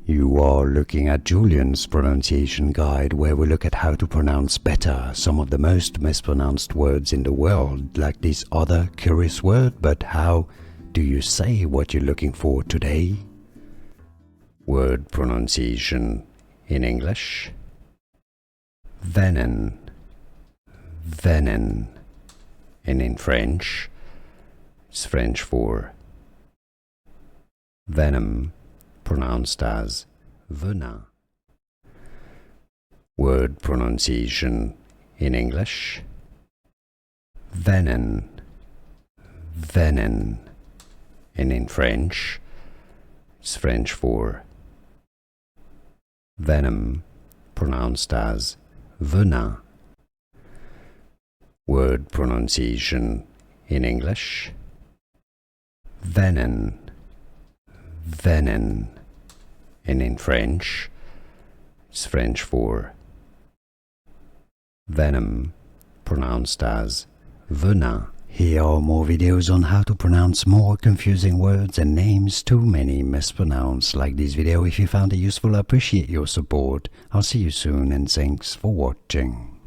You are looking at Julian's pronunciation guide, where we look at how to pronounce better some of the most mispronounced words in the world, like this other curious word. But how do you say what you're looking for today? Word pronunciation in English: venin, venin, and in French, it's French for venom, pronounced as venin. Word pronunciation in English: venin, venin, and in French, it's French for venom, pronounced as venin. Word pronunciation in English: venin, venin, and in French, it's French for venom, pronounced as venin. Here are more videos on how to pronounce more confusing words and names too many mispronounced. Like this video if you found it useful. I appreciate your support. I'll see you soon, and thanks for watching.